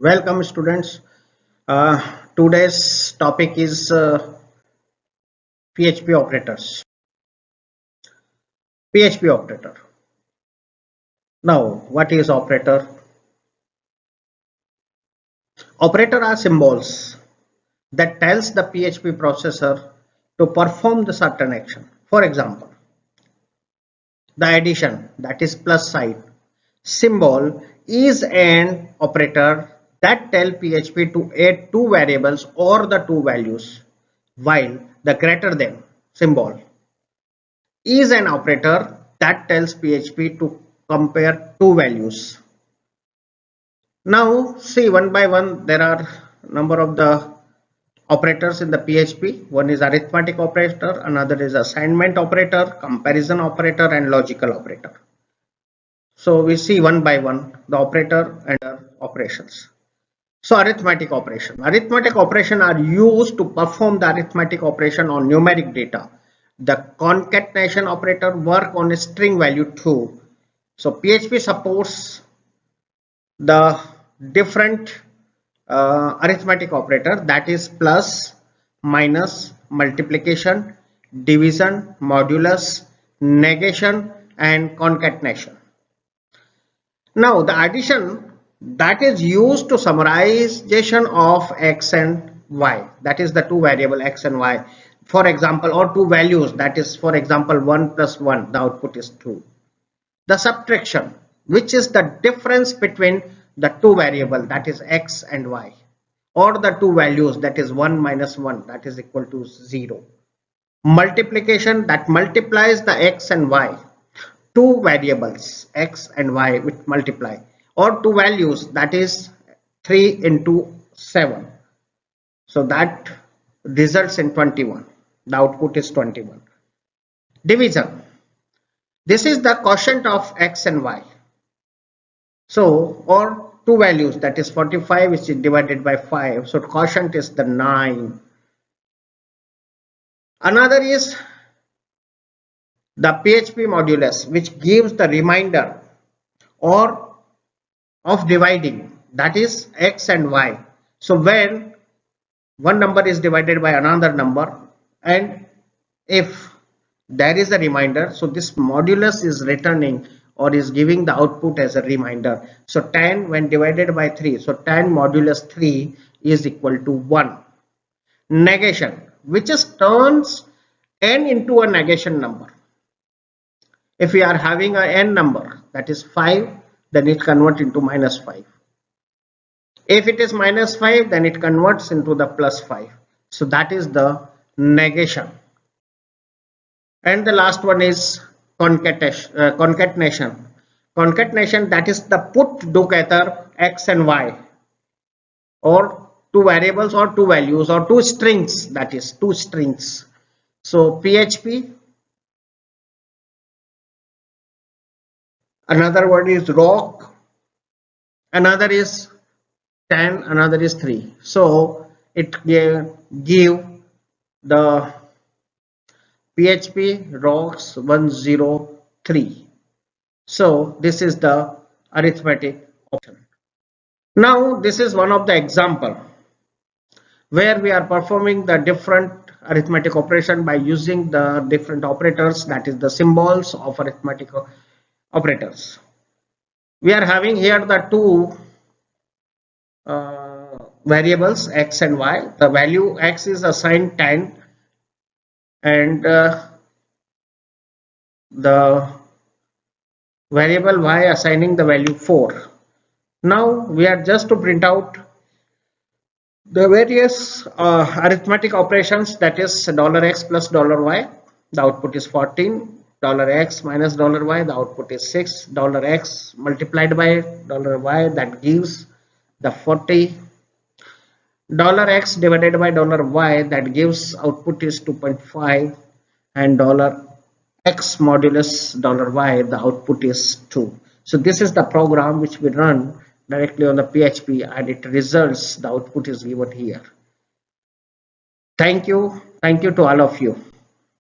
Welcome, students. Today's topic is PHP operators. PHP operator. Now, what is operator? Operator are symbols that tells the PHP processor to perform the certain action. For example, the addition, that is plus sign symbol, is an operator that tell PHP to add two variables or the two values, while the greater than symbol is an operator that tells PHP to compare two values. Now see one by one, there are number of the operators in the PHP. One is arithmetic operator, another is assignment operator, comparison operator, and logical operator. So we see one by one the operator and operations. So arithmetic operation. Arithmetic operation are used to perform the arithmetic operation on numeric data. The concatenation operator work on a string value too. So PHP supports the different arithmetic operator, that is plus, minus, multiplication, division, modulus, negation, and concatenation. Now the addition, that is used to summarization of x and y, that is the two variable x and y, for example, or two values, that is for example 1 plus 1, the output is 2. The subtraction, which is the difference between the two variable, that is x and y, or the two values, that is 1 minus 1, that is equal to 0. Multiplication, that multiplies the x and y, two variables x and y which multiply, or two values, that is 3 into 7, so that results in 21. The output is 21. Division, this is the quotient of x and y, so or two values, that is 45 which is divided by 5, so quotient is the 9. Another is the PHP modulus, which gives the remainder or of dividing, that is x and y. So when one number is divided by another number, and if there is a remainder, so this modulus is returning or is giving the output as a remainder. So 10 when divided by 3, so 10 modulus 3 is equal to 1. Negation, which is turns n into a negation number. If we are having a n number, that is 5, then it converts into minus 5. If it is minus 5, then it converts into the plus 5. So that is the negation. And the last one is concatenation. Concatenation, that is the put together x and y, or two variables or two values or two strings, that is two strings. So PHP, another word is rock, another is 10, another is 3. So it give the PHP rocks 103. So this is the arithmetic option. Now this is one of the example where we are performing the different arithmetic operation by using the different operators, that is the symbols of arithmetic operators. We are having here the two variables x and y. The value x is assigned 10 and the variable y assigning the value 4. Now we are just to print out the various arithmetic operations, that is $x plus $y, the output is 14. $x minus $y, the output is 6. $x multiplied by $y, that gives the 40. $x divided by $y, that gives output is 2.5, and $x modulus $y, the output is 2. So this is the program which we run directly on the PHP, and it results, the output is given here. Thank you to all of you.